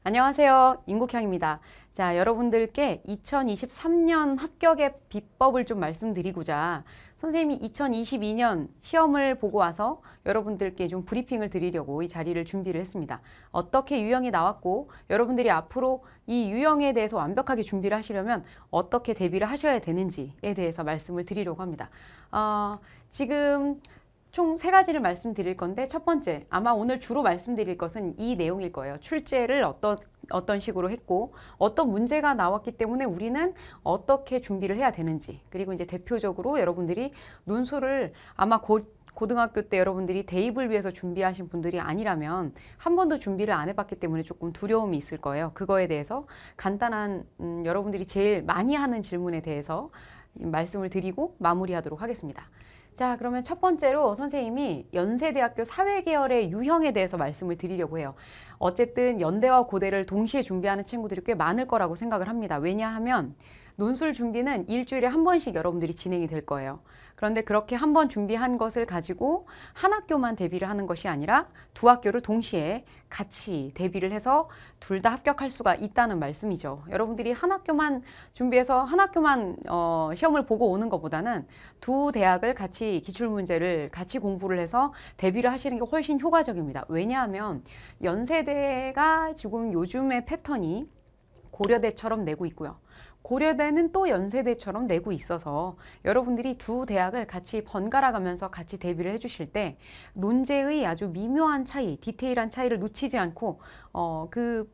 안녕하세요. 임국향입니다. 자, 여러분들께 2023년 합격의 비법을 좀 말씀드리고자 선생님이 2022년 시험을 보고 와서 여러분들께 좀 브리핑을 드리려고 이 자리를 준비를 했습니다. 어떻게 유형이 나왔고 여러분들이 앞으로 이 유형에 대해서 완벽하게 준비를 하시려면 어떻게 대비를 하셔야 되는지에 대해서 말씀을 드리려고 합니다. 지금 총 3가지를 말씀드릴 건데, 첫 번째, 아마 오늘 주로 말씀드릴 것은 이 내용일 거예요. 출제를 어떤 식으로 했고 어떤 문제가 나왔기 때문에 우리는 어떻게 준비를 해야 되는지, 그리고 이제 대표적으로 여러분들이 논술을 아마 고등학교 때 여러분들이 대입을 위해서 준비하신 분들이 아니라면 한 번도 준비를 안 해봤기 때문에 조금 두려움이 있을 거예요. 그거에 대해서 간단한 여러분들이 제일 많이 하는 질문에 대해서 말씀을 드리고 마무리하도록 하겠습니다. 자, 그러면 첫 번째로 선생님이 연세대학교 사회계열의 유형에 대해서 말씀을 드리려고 해요. 어쨌든 연대와 고대를 동시에 준비하는 친구들이 꽤 많을 거라고 생각을 합니다. 왜냐하면 논술 준비는 일주일에 한 번씩 여러분들이 진행이 될 거예요. 그런데 그렇게 한 번 준비한 것을 가지고 한 학교만 대비를 하는 것이 아니라 두 학교를 동시에 같이 대비를 해서 둘 다 합격할 수가 있다는 말씀이죠. 여러분들이 한 학교만 준비해서 한 학교만 시험을 보고 오는 것보다는 두 대학을 같이 기출문제를 같이 공부를 해서 대비를 하시는 게 훨씬 효과적입니다. 왜냐하면 연세대가 지금 요즘의 패턴이 고려대처럼 내고 있고요. 고려대는 또 연세대처럼 내고 있어서 여러분들이 두 대학을 같이 번갈아 가면서 같이 대비를 해주실 때 논제의 아주 미묘한 차이, 디테일한 차이를 놓치지 않고 그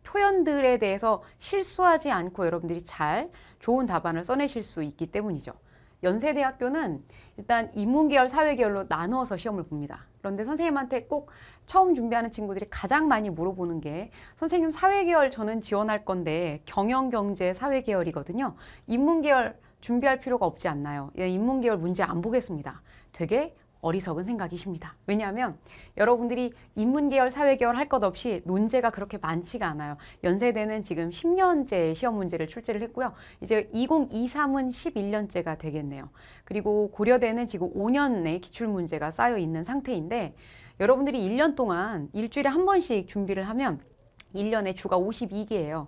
표현들에 대해서 실수하지 않고 여러분들이 잘 좋은 답안을 써내실 수 있기 때문이죠. 연세대학교는 일단 인문계열, 사회계열로 나누어서 시험을 봅니다. 그런데 선생님한테 꼭 처음 준비하는 친구들이 가장 많이 물어보는 게, 선생님 사회계열 저는 지원할 건데 경영경제 사회계열이거든요. 인문계열 준비할 필요가 없지 않나요? 인문계열 문제 안 보겠습니다. 되게 어리석은 생각이십니다. 왜냐하면 여러분들이 인문계열, 사회계열 할 것 없이 논제가 그렇게 많지가 않아요. 연세대는 지금 10년째 시험 문제를 출제를 했고요. 이제 2023은 11년째가 되겠네요. 그리고 고려대는 지금 5년의 기출문제가 쌓여 있는 상태인데, 여러분들이 1년 동안 일주일에 한 번씩 준비를 하면 1년에 주가 52개예요.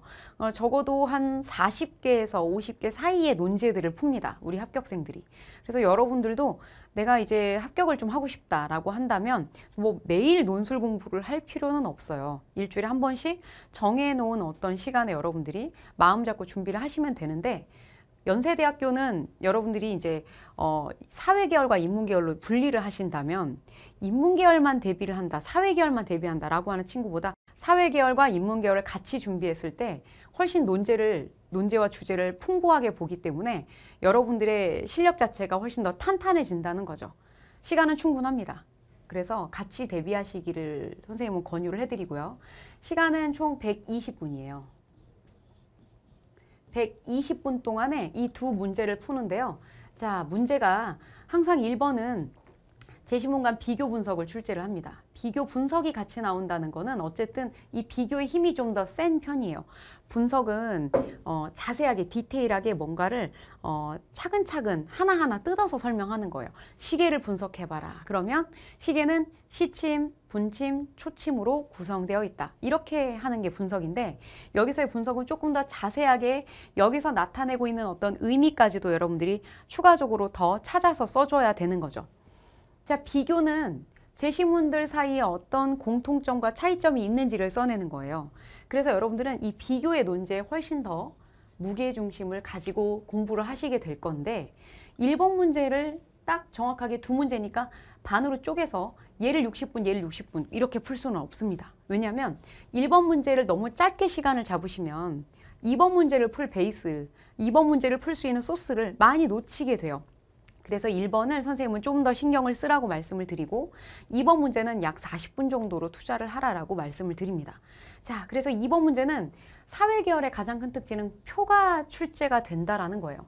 적어도 한 40개에서 50개 사이의 논제들을 풉니다. 우리 합격생들이. 그래서 여러분들도 내가 이제 합격을 좀 하고 싶다라고 한다면 뭐 매일 논술 공부를 할 필요는 없어요. 일주일에 한 번씩 정해놓은 어떤 시간에 여러분들이 마음 잡고 준비를 하시면 되는데, 연세대학교는 여러분들이 이제 사회계열과 인문계열로 분리를 하신다면 인문계열만 대비를 한다, 사회계열만 대비한다라고 하는 친구보다 사회계열과 인문계열을 같이 준비했을 때 훨씬 논제와 주제를 풍부하게 보기 때문에 여러분들의 실력 자체가 훨씬 더 탄탄해진다는 거죠. 시간은 충분합니다. 그래서 같이 대비하시기를 선생님은 권유를 해드리고요. 시간은 총 120분이에요. 120분 동안에 이 두 문제를 푸는데요. 자, 문제가 항상 1번은 제시문간 비교 분석을 출제를 합니다. 비교 분석이 같이 나온다는 거는 어쨌든 이 비교의 힘이 좀 더 센 편이에요. 분석은 자세하게 디테일하게 뭔가를 차근차근 하나하나 뜯어서 설명하는 거예요. 시계를 분석해봐라. 그러면 시계는 시침, 분침, 초침으로 구성되어 있다. 이렇게 하는 게 분석인데, 여기서의 분석은 조금 더 자세하게 여기서 나타내고 있는 어떤 의미까지도 여러분들이 추가적으로 더 찾아서 써줘야 되는 거죠. 자, 비교는 제시문들 사이에 어떤 공통점과 차이점이 있는지를 써내는 거예요. 그래서 여러분들은 이 비교의 논제에 훨씬 더 무게중심을 가지고 공부를 하시게 될 건데, 1번 문제를 딱 정확하게 두 문제니까 반으로 쪼개서 얘를 60분, 얘를 60분 이렇게 풀 수는 없습니다. 왜냐하면 1번 문제를 너무 짧게 시간을 잡으시면 2번 문제를 풀 베이스, 2번 문제를 풀 수 있는 소스를 많이 놓치게 돼요. 그래서 1번을 선생님은 좀 더 신경을 쓰라고 말씀을 드리고 2번 문제는 약 40분 정도로 투자를 하라라고 말씀을 드립니다. 자, 그래서 2번 문제는 사회계열의 가장 큰 특징은 표가 출제가 된다라는 거예요.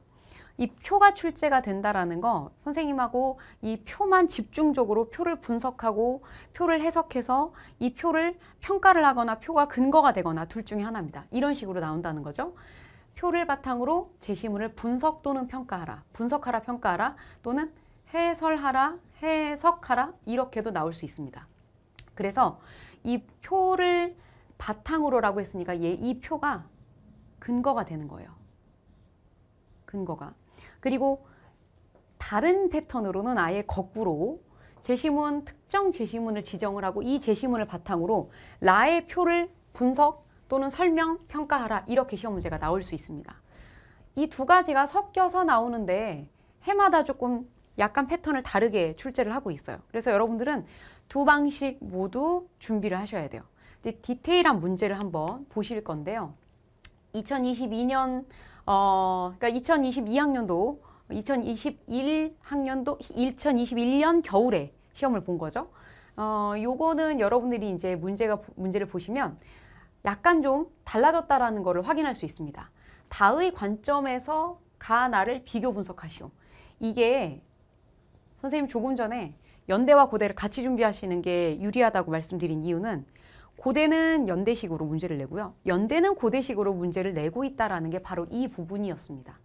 이 표가 출제가 된다라는 거, 선생님하고 이 표만 집중적으로 표를 분석하고 표를 해석해서 이 표를 평가를 하거나 표가 근거가 되거나 둘 중에 하나입니다. 이런 식으로 나온다는 거죠. 표를 바탕으로 제시문을 분석 또는 평가하라, 분석하라, 평가하라, 또는 해설하라, 해석하라, 이렇게도 나올 수 있습니다. 그래서 이 표를 바탕으로라고 했으니까 이 표가 근거가 되는 거예요. 근거가. 그리고 다른 패턴으로는 아예 거꾸로 제시문, 특정 제시문을 지정을 하고 이 제시문을 바탕으로 라의 표를 분석 또는 설명, 평가하라 이렇게 시험 문제가 나올 수 있습니다. 이 두 가지가 섞여서 나오는데 해마다 조금 약간 패턴을 다르게 출제를 하고 있어요. 그래서 여러분들은 두 방식 모두 준비를 하셔야 돼요. 이제 디테일한 문제를 한번 보실 건데요. 2022년, 그러니까 2022학년도, 2021년 겨울에 시험을 본 거죠. 요거는 여러분들이 이제 문제를 보시면 약간 좀 달라졌다라는 거를 확인할 수 있습니다. 다의 관점에서 가, 나를 비교 분석하시오. 이게 선생님 조금 전에 연대와 고대를 같이 준비하시는 게 유리하다고 말씀드린 이유는 고대는 연대식으로 문제를 내고요. 연대는 고대식으로 문제를 내고 있다는 게 바로 이 부분이었습니다.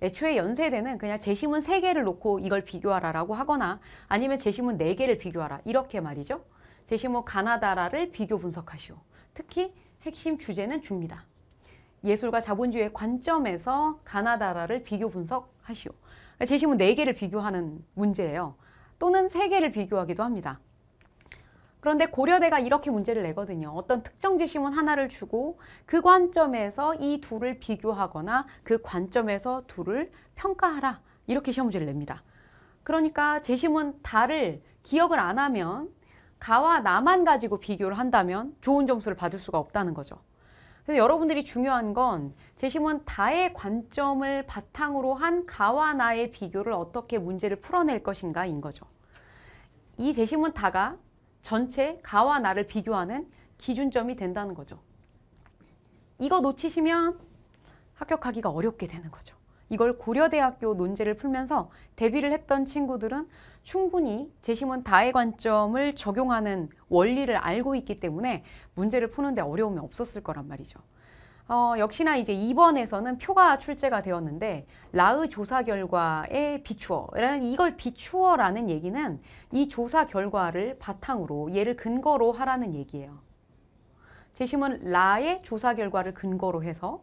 애초에 연세대는 그냥 제시문 3개를 놓고 이걸 비교하라라고 하거나 아니면 제시문 4개를 비교하라 이렇게 말이죠. 제시문 가나다라를 비교 분석하시오. 특히 핵심 주제는 줍니다. 예술과 자본주의의 관점에서 가나다라를 비교 분석하시오. 제시문 4개를 비교하는 문제예요. 또는 3개를 비교하기도 합니다. 그런데 고려대가 이렇게 문제를 내거든요. 어떤 특정 제시문 하나를 주고 그 관점에서 이 둘을 비교하거나 그 관점에서 둘을 평가하라. 이렇게 시험 문제를 냅니다. 그러니까 제시문 다를 기억을 안 하면 가와 나만 가지고 비교를 한다면 좋은 점수를 받을 수가 없다는 거죠. 그래서 여러분들이 중요한 건 제시문 다의 관점을 바탕으로 한 가와 나의 비교를 어떻게 문제를 풀어낼 것인가인 거죠. 이 제시문 다가 전체 가와 나를 비교하는 기준점이 된다는 거죠. 이거 놓치시면 합격하기가 어렵게 되는 거죠. 이걸 고려대학교 논제를 풀면서 대비를 했던 친구들은 충분히 제시문 다의 관점을 적용하는 원리를 알고 있기 때문에 문제를 푸는데 어려움이 없었을 거란 말이죠. 역시나 이제 2번에서는 표가 출제가 되었는데 라의 조사 결과에 비추어. 이걸 비추어라는 얘기는 이 조사 결과를 바탕으로 얘를 근거로 하라는 얘기예요. 제시문 라의 조사 결과를 근거로 해서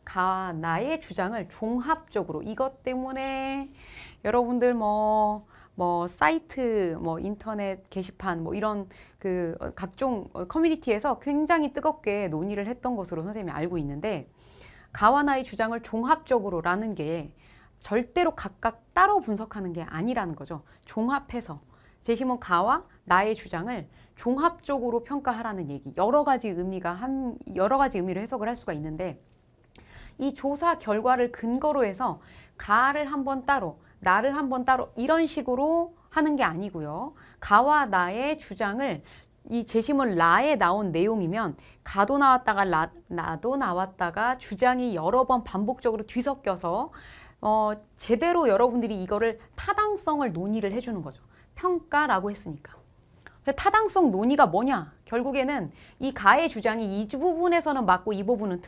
가, 나의 주장을 종합적으로 이것 때문에 여러분들 사이트, 인터넷 게시판, 이런 그 각종 커뮤니티에서 굉장히 뜨겁게 논의를 했던 것으로 선생님이 알고 있는데 가와 나의 주장을 종합적으로라는 게 절대로 각각 따로 분석하는 게 아니라는 거죠. 종합해서 제시문 가와 나의 주장을 종합적으로 평가하라는 얘기. 여러 가지 의미로 해석을 할 수가 있는데 이 조사 결과를 근거로 해서 가를 한번 따로 나를 한번 따로 이런 식으로 하는 게 아니고요. 가와 나의 주장을 이 제시문 라에 나온 내용이면 가도 나왔다가 나도 나왔다가 주장이 여러 번 반복적으로 뒤섞여서 제대로 여러분들이 이거를 타당성을 논의를 해주는 거죠. 평가라고 했으니까. 타당성 논의가 뭐냐? 결국에는 이 가의 주장이 이 부분에서는 맞고 이 부분은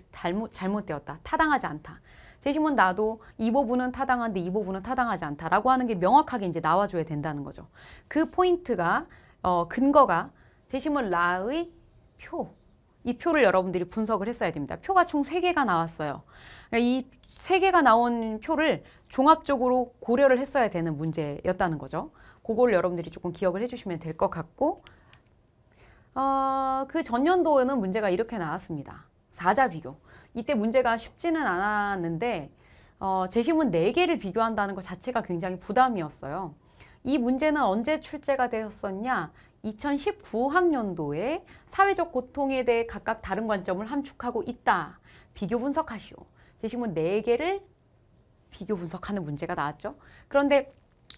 잘못되었다. 타당하지 않다. 제시문 나도 이 부분은 타당한데 이 부분은 타당하지 않다라고 하는 게 명확하게 이제 나와줘야 된다는 거죠. 그 포인트가 근거가 제시문 라의 표. 이 표를 여러분들이 분석을 했어야 됩니다. 표가 총 3개가 나왔어요. 이 3개가 나온 표를 종합적으로 고려를 했어야 되는 문제였다는 거죠. 그걸 여러분들이 조금 기억을 해주시면 될 것 같고 그 전년도에는 문제가 이렇게 나왔습니다. 4자 비교. 이때 문제가 쉽지는 않았는데 제시문 4개를 비교한다는 것 자체가 굉장히 부담이었어요. 이 문제는 언제 출제가 되었었냐? 2019학년도에 사회적 고통에 대해 각각 다른 관점을 함축하고 있다. 비교 분석하시오. 제시문 4개를 비교 분석하는 문제가 나왔죠. 그런데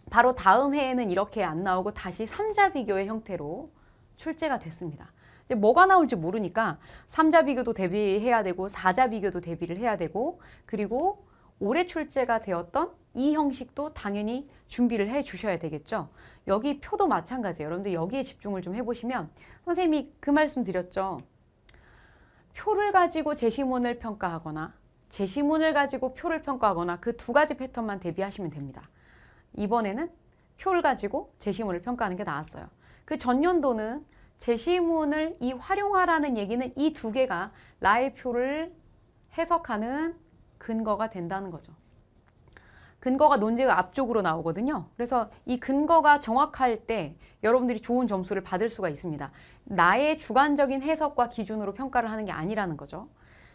바로 다음 해에는 이렇게 안 나오고 다시 3자 비교의 형태로 출제가 됐습니다. 이제 뭐가 나올지 모르니까 3자 비교도 대비해야 되고 4자 비교도 대비를 해야 되고 그리고 올해 출제가 되었던 이 형식도 당연히 준비를 해 주셔야 되겠죠. 여기 표도 마찬가지예요. 여러분들 여기에 집중을 좀 해보시면 선생님이 그 말씀 드렸죠. 표를 가지고 제시문을 평가하거나 제시문을 가지고 표를 평가하거나 그 두 가지 패턴만 대비하시면 됩니다. 이번에는 표를 가지고 제시문을 평가하는 게 나왔어요. 그 전년도는 제시문을 이 활용하라는 얘기는 이 두 개가 나의 표를 해석하는 근거가 된다는 거죠. 근거가 논제가 앞쪽으로 나오거든요. 그래서 이 근거가 정확할 때 여러분들이 좋은 점수를 받을 수가 있습니다. 나의 주관적인 해석과 기준으로 평가를 하는 게 아니라는 거죠.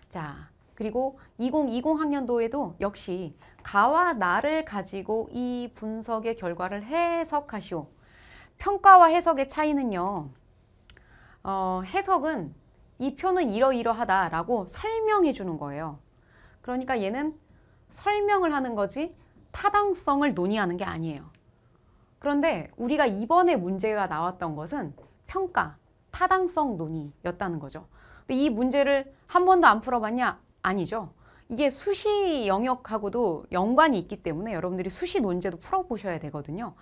자, 그리고 2020 학년도에도 역시 가와 나를 가지고 이 분석의 결과를 해석하시오. 평가와 해석의 차이는요. 해석은 이 표는 이러이러하다라고 설명해 주는 거예요. 그러니까 얘는 설명을 하는 거지 타당성을 논의하는 게 아니에요. 그런데 우리가 이번에 문제가 나왔던 것은 평가, 타당성 논의였다는 거죠. 근데 이 문제를 한 번도 안 풀어봤냐? 아니죠. 이게 수시 영역하고도 연관이 있기 때문에 여러분들이 수시 논제도 풀어보셔야 되거든요.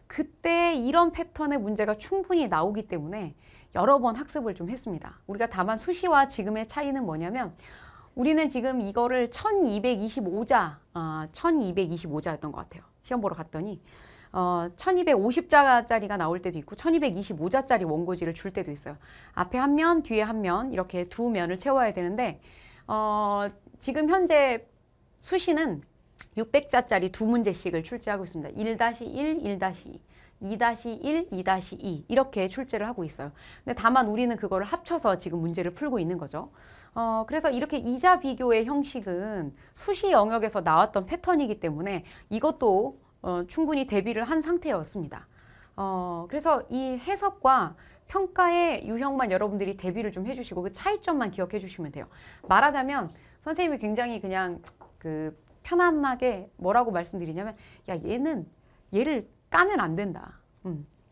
그때 이런 패턴의 문제가 충분히 나오기 때문에 여러 번 학습을 좀 했습니다. 우리가 다만 수시와 지금의 차이는 뭐냐면 우리는 지금 이거를 1225자, 1225자였던 것 같아요. 시험 보러 갔더니 1250자짜리가 나올 때도 있고 1225자짜리 원고지를 줄 때도 있어요. 앞에 한 면, 뒤에 한 면 이렇게 두 면을 채워야 되는데 지금 현재 수시는 600자짜리 두 문제씩을 출제하고 있습니다. 1-1, 1-2. 2-1, 2-2 이렇게 출제를 하고 있어요. 근데 다만 우리는 그거를 합쳐서 지금 문제를 풀고 있는 거죠. 그래서 이렇게 이자 비교의 형식은 수시 영역에서 나왔던 패턴이기 때문에 이것도 충분히 대비를 한 상태였습니다. 그래서 이 해석과 평가의 유형만 여러분들이 대비를 좀 해주시고 그 차이점만 기억해 주시면 돼요. 말하자면 선생님이 굉장히 그냥 편안하게 뭐라고 말씀드리냐면 야 얘를 까면 안 된다.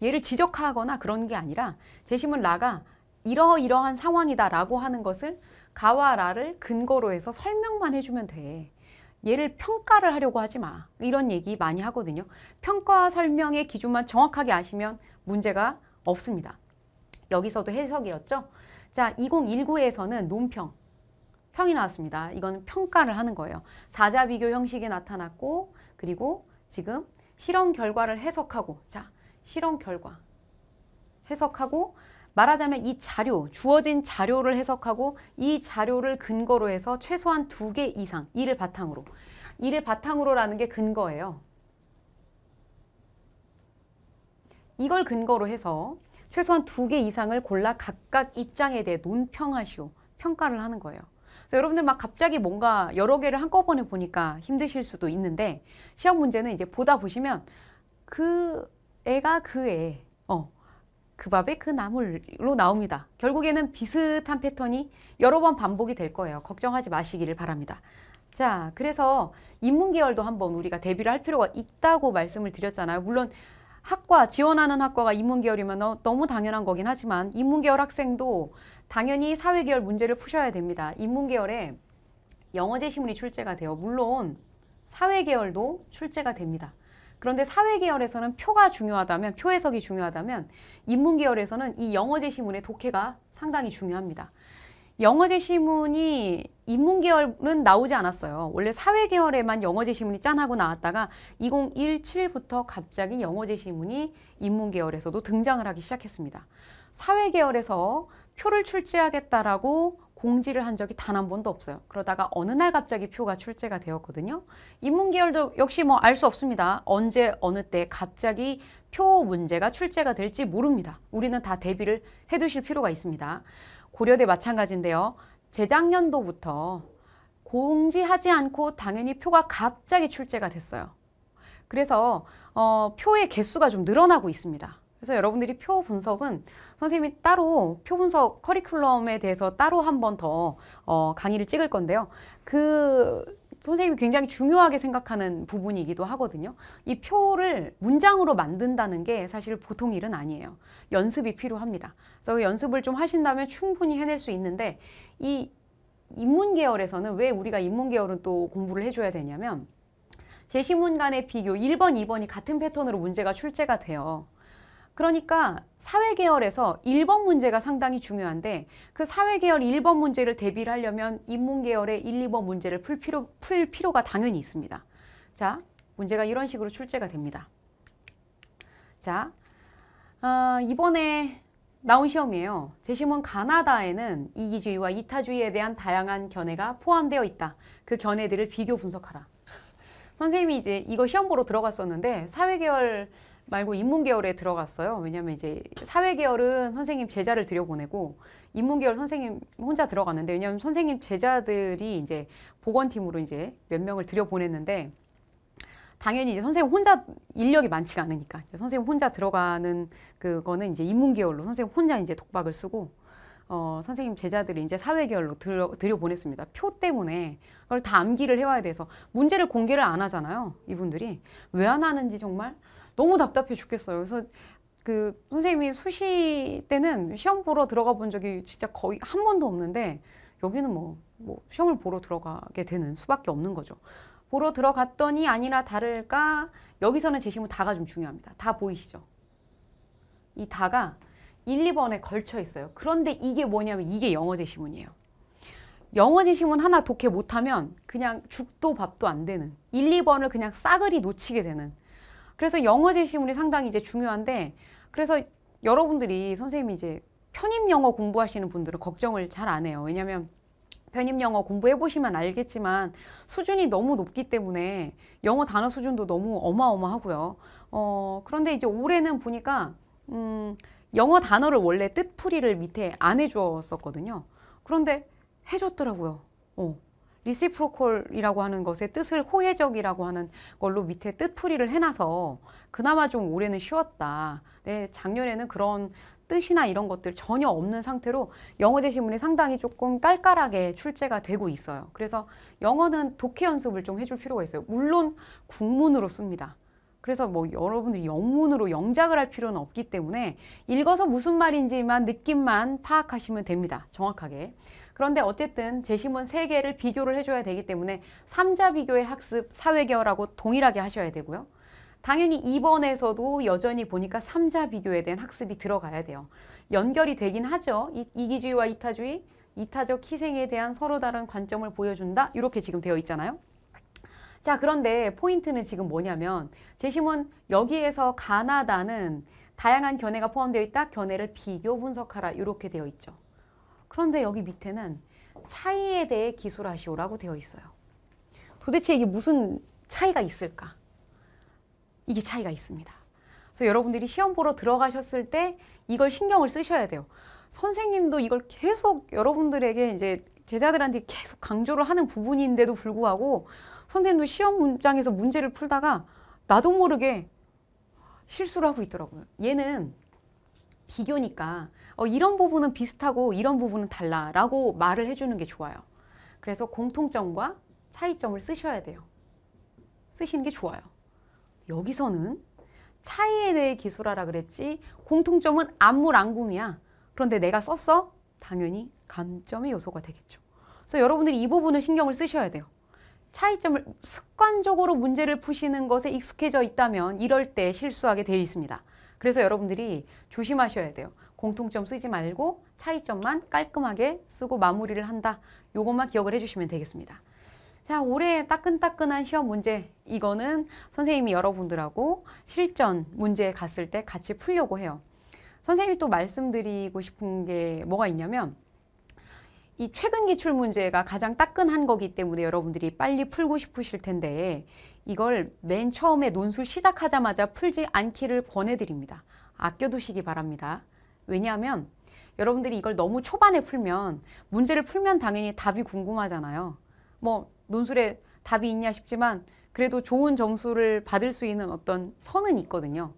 얘를 지적하거나 그런 게 아니라 제시문 라가 이러이러한 상황이다라고 하는 것을 가와 라를 근거로 해서 설명만 해주면 돼. 얘를 평가를 하려고 하지 마. 이런 얘기 많이 하거든요. 평가와 설명의 기준만 정확하게 아시면 문제가 없습니다. 여기서도 해석이었죠. 자, 2019에서는 논평. 평이 나왔습니다. 이거는 평가를 하는 거예요. 사자 비교 형식이 나타났고 그리고 지금 실험 결과를 해석하고 자, 실험 결과 해석하고 말하자면 이 자료, 주어진 자료를 해석하고 이 자료를 근거로 해서 최소한 2개 이상, 이를 바탕으로라는 게 근거예요. 이걸 근거로 해서 최소한 2개 이상을 골라 각각 입장에 대해 논평하시오. 평가를 하는 거예요. 그래서 여러분들 막 갑자기 뭔가 여러 개를 한꺼번에 보니까 힘드실 수도 있는데 시험 문제는 이제 보다 보시면 그 애가 그 애, 그 밥에 그 나물로 나옵니다. 결국에는 비슷한 패턴이 여러 번 반복이 될 거예요. 걱정하지 마시기를 바랍니다. 자, 그래서 인문계열도 한번 우리가 대비를 할 필요가 있다고 말씀을 드렸잖아요. 물론 지원하는 학과가 인문계열이면 너무 당연한 거긴 하지만 인문계열 학생도 당연히 사회계열 문제를 푸셔야 됩니다. 인문계열에 영어 제시문이 출제가 돼요. 물론 사회계열도 출제가 됩니다. 그런데 사회계열에서는 표가 중요하다면, 표 해석이 중요하다면 인문계열에서는 이 영어 제시문의 독해가 상당히 중요합니다. 영어 제시문이 인문계열은 나오지 않았어요. 원래 사회계열에만 영어 제시문이 짠 하고 나왔다가 2017부터 갑자기 영어 제시문이 인문계열에서도 등장을 하기 시작했습니다. 사회계열에서 표를 출제하겠다라고 공지를 한 적이 단 한 번도 없어요. 그러다가 어느 날 갑자기 표가 출제가 되었거든요. 인문계열도 역시 뭐 알 수 없습니다. 언제 어느 때 갑자기 표 문제가 출제가 될지 모릅니다. 우리는 다 대비를 해두실 필요가 있습니다. 고려대 마찬가지인데요. 재작년도부터 공지하지 않고 당연히 표가 갑자기 출제가 됐어요. 그래서 표의 개수가 좀 늘어나고 있습니다. 그래서 여러분들이 표 분석은 선생님이 따로 표 분석 커리큘럼에 대해서 따로 한 번 더 강의를 찍을 건데요. 선생님이 굉장히 중요하게 생각하는 부분이기도 하거든요. 이 표를 문장으로 만든다는 게 사실 보통 일은 아니에요. 연습이 필요합니다. 그래서 연습을 좀 하신다면 충분히 해낼 수 있는데 이 인문계열에서는 왜 우리가 인문계열은 또 공부를 해줘야 되냐면 제시문 간의 비교 1번, 2번이 같은 패턴으로 문제가 출제가 돼요. 그러니까 사회계열에서 1번 문제가 상당히 중요한데 그 사회계열 1번 문제를 대비를 하려면 인문계열의 1, 2번 문제를 풀 필요가 당연히 있습니다. 자, 문제가 이런 식으로 출제가 됩니다. 자, 이번에 나온 시험이에요. 제시문 가나다에는 이기주의와 이타주의에 대한 다양한 견해가 포함되어 있다. 그 견해들을 비교 분석하라. 선생님이 이제 이거 시험 보러 들어갔었는데 사회계열 말고 인문계열에 들어갔어요. 왜냐면 이제 사회계열은 선생님 제자를 들여보내고 인문계열 선생님 혼자 들어갔는데, 왜냐면 선생님 제자들이 이제 보건팀으로 이제 몇 명을 들여보냈는데, 당연히 이제 선생님 혼자 인력이 많지가 않으니까 선생님 혼자 들어가는 그거는 이제 인문계열로 선생님 혼자 이제 독박을 쓰고, 선생님 제자들이 이제 사회계열로 들여보냈습니다. 표 때문에 그걸 다 암기를 해와야 돼서 문제를 공개를 안 하잖아요. 이분들이 왜 안 하는지 정말 너무 답답해 죽겠어요. 그래서 그 선생님이 수시 때는 시험 보러 들어가 본 적이 진짜 거의 한 번도 없는데, 여기는 뭐 시험을 보러 들어가게 되는 수밖에 없는 거죠. 보러 들어갔더니 아니나 다를까 여기서는 제시문 다가 좀 중요합니다. 다 보이시죠? 이 다가 1, 2번에 걸쳐 있어요. 그런데 이게 뭐냐면 이게 영어 제시문이에요. 영어 제시문 하나 독해 못하면 그냥 죽도 밥도 안 되는, 1, 2번을 그냥 싸그리 놓치게 되는. 그래서 영어 제시문이 상당히 이제 중요한데, 그래서 여러분들이 선생님이 이제 편입 영어 공부하시는 분들은 걱정을 잘 안 해요. 왜냐면 편입 영어 공부해 보시면 알겠지만 수준이 너무 높기 때문에 영어 단어 수준도 너무 어마어마하고요. 그런데 이제 올해는 보니까 영어 단어를 원래 뜻풀이를 밑에 안 해주었었거든요. 그런데 해줬더라고요. 리시프로콜이라고 하는 것의 뜻을 호혜적이라고 하는 걸로 밑에 뜻풀이를 해놔서 그나마 좀 올해는 쉬웠다. 네, 작년에는 그런 뜻이나 이런 것들 전혀 없는 상태로 영어 제시문이 상당히 조금 깔깔하게 출제가 되고 있어요. 그래서 영어는 독해 연습을 좀 해줄 필요가 있어요. 물론 국문으로 씁니다. 그래서 뭐 여러분들이 영문으로 영작을 할 필요는 없기 때문에 읽어서 무슨 말인지만 느낌만 파악하시면 됩니다. 정확하게. 그런데 어쨌든 제시문 3개를 비교를 해줘야 되기 때문에 3자 비교의 학습 사회계열하고 동일하게 하셔야 되고요. 당연히 2번에서도 여전히 보니까 3자 비교에 대한 학습이 들어가야 돼요. 연결이 되긴 하죠. 이기주의와 이타주의, 이타적 희생에 대한 서로 다른 관점을 보여준다. 이렇게 지금 되어 있잖아요. 자, 그런데 포인트는 지금 뭐냐면 제시문 여기에서 가나다는 다양한 견해가 포함되어 있다. 견해를 비교 분석하라. 이렇게 되어 있죠. 그런데 여기 밑에는 차이에 대해 기술하시오라고 되어 있어요. 도대체 이게 무슨 차이가 있을까? 이게 차이가 있습니다. 그래서 여러분들이 시험 보러 들어가셨을 때 이걸 신경을 쓰셔야 돼요. 선생님도 이걸 계속 여러분들에게 이제 제자들한테 계속 강조를 하는 부분인데도 불구하고 선생님도 시험 문장에서 문제를 풀다가 나도 모르게 실수를 하고 있더라고요. 얘는 비교니까 이런 부분은 비슷하고 이런 부분은 달라라고 말을 해주는 게 좋아요. 그래서 공통점과 차이점을 쓰셔야 돼요. 쓰시는 게 좋아요. 여기서는 차이에 대해 기술하라 그랬지 공통점은 안물안굼이야. 그런데 내가 썼어? 당연히 감점의 요소가 되겠죠. 그래서 여러분들이 이 부분을 신경을 쓰셔야 돼요. 차이점을 습관적으로 문제를 푸시는 것에 익숙해져 있다면 이럴 때 실수하게 되어 있습니다. 그래서 여러분들이 조심하셔야 돼요. 공통점 쓰지 말고 차이점만 깔끔하게 쓰고 마무리를 한다. 요것만 기억을 해주시면 되겠습니다. 자, 올해 따끈따끈한 시험 문제, 이거는 선생님이 여러분들하고 실전 문제 갔을 때 같이 풀려고 해요. 선생님이 또 말씀드리고 싶은 게 뭐가 있냐면 이 최근 기출 문제가 가장 따끈한 거기 때문에 여러분들이 빨리 풀고 싶으실 텐데 이걸 맨 처음에 논술 시작하자마자 풀지 않기를 권해드립니다. 아껴두시기 바랍니다. 왜냐하면 여러분들이 이걸 너무 초반에 풀면 문제를 풀면 당연히 답이 궁금하잖아요. 뭐 논술에 답이 있냐 싶지만 그래도 좋은 점수를 받을 수 있는 어떤 선은 있거든요.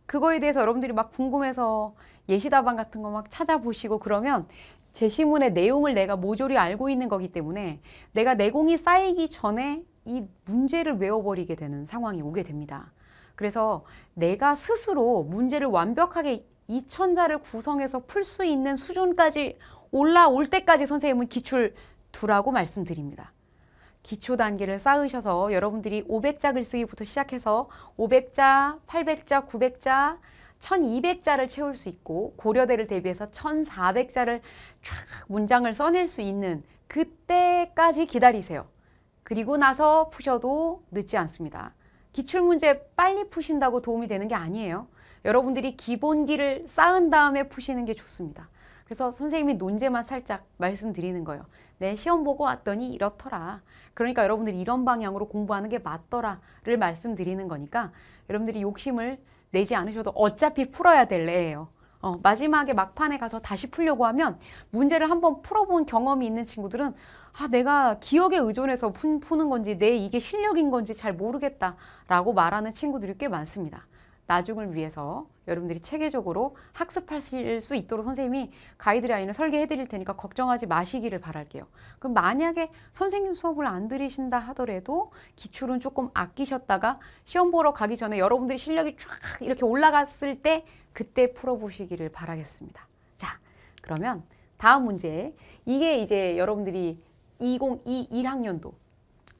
그거에 대해서 여러분들이 막 궁금해서 예시답안 같은 거 막 찾아보시고 그러면 제시문의 내용을 내가 모조리 알고 있는 거기 때문에 내가 내공이 쌓이기 전에 이 문제를 외워버리게 되는 상황이 오게 됩니다. 그래서 내가 스스로 문제를 완벽하게 2000자를 구성해서 풀 수 있는 수준까지 올라올 때까지 선생님은 기출 두라고 말씀드립니다. 기초 단계를 쌓으셔서 여러분들이 500자 글쓰기부터 시작해서 500자, 800자, 900자, 1200자를 채울 수 있고 고려대를 대비해서 1400자를 쫙 문장을 써낼 수 있는 그때까지 기다리세요. 그리고 나서 푸셔도 늦지 않습니다. 기출문제 빨리 푸신다고 도움이 되는 게 아니에요. 여러분들이 기본기를 쌓은 다음에 푸시는 게 좋습니다. 그래서 선생님이 논제만 살짝 말씀드리는 거예요. 내 시험 보고 왔더니 이렇더라. 그러니까 여러분들이 이런 방향으로 공부하는 게 맞더라를 말씀드리는 거니까 여러분들이 욕심을 내지 않으셔도 어차피 풀어야 될 애예요. 마지막에 막판에 가서 다시 풀려고 하면 문제를 한번 풀어본 경험이 있는 친구들은 내가 기억에 의존해서 푸는 건지 내 이게 실력인 건지 잘 모르겠다라고 말하는 친구들이 꽤 많습니다. 나중을 위해서 여러분들이 체계적으로 학습하실 수 있도록 선생님이 가이드라인을 설계해 드릴 테니까 걱정하지 마시기를 바랄게요. 그럼 만약에 선생님 수업을 안 들으신다 하더라도 기출은 조금 아끼셨다가 시험 보러 가기 전에 여러분들이 실력이 쫙 이렇게 올라갔을 때 그때 풀어보시기를 바라겠습니다. 자, 그러면 다음 문제. 이게 이제 여러분들이 2021학년도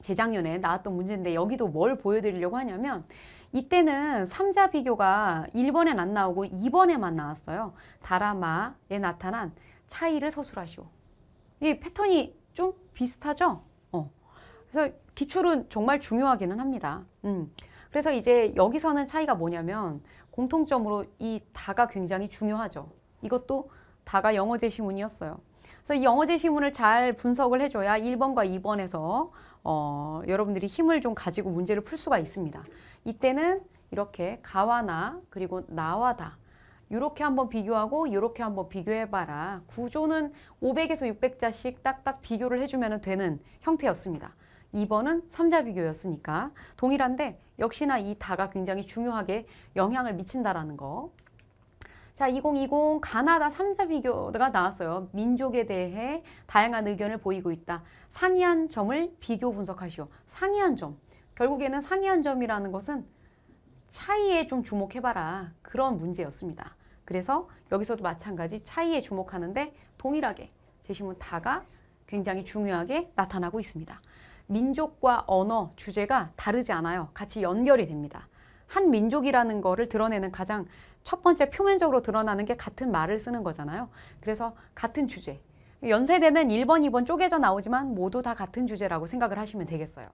재작년에 나왔던 문제인데 여기도 뭘 보여드리려고 하냐면 이때는 3자 비교가 1번엔 안 나오고 2번에만 나왔어요. 다라마에 나타난 차이를 서술하시오. 이 패턴이 좀 비슷하죠? 그래서 기출은 정말 중요하기는 합니다. 그래서 이제 여기서는 차이가 뭐냐면 공통점으로 이 다가 굉장히 중요하죠. 이것도 다가 영어 제시문이었어요. 그래서 이 영어 제시문을 잘 분석을 해줘야 1번과 2번에서 여러분들이 힘을 좀 가지고 문제를 풀 수가 있습니다. 이때는 이렇게 가와 나 그리고 나와 다 이렇게 한번 비교하고 이렇게 한번 비교해봐라. 구조는 500에서 600자씩 딱딱 비교를 해주면 되는 형태였습니다. 2번은 3자 비교였으니까 동일한데 역시나 이 다가 굉장히 중요하게 영향을 미친다라는 거. 자, 2020 가나다 3자 비교가 나왔어요. 민족에 대해 다양한 의견을 보이고 있다. 상이한 점을 비교 분석하시오. 상이한 점. 결국에는 상이한 점이라는 것은 차이에 좀 주목해봐라. 그런 문제였습니다. 그래서 여기서도 마찬가지 차이에 주목하는데 동일하게 제시문 다가 굉장히 중요하게 나타나고 있습니다. 민족과 언어, 주제가 다르지 않아요. 같이 연결이 됩니다. 한 민족이라는 거를 드러내는 가장 첫 번째 표면적으로 드러나는 게 같은 말을 쓰는 거잖아요. 그래서 같은 주제. 연세대는 1번, 2번 쪼개져 나오지만 모두 다 같은 주제라고 생각을 하시면 되겠어요.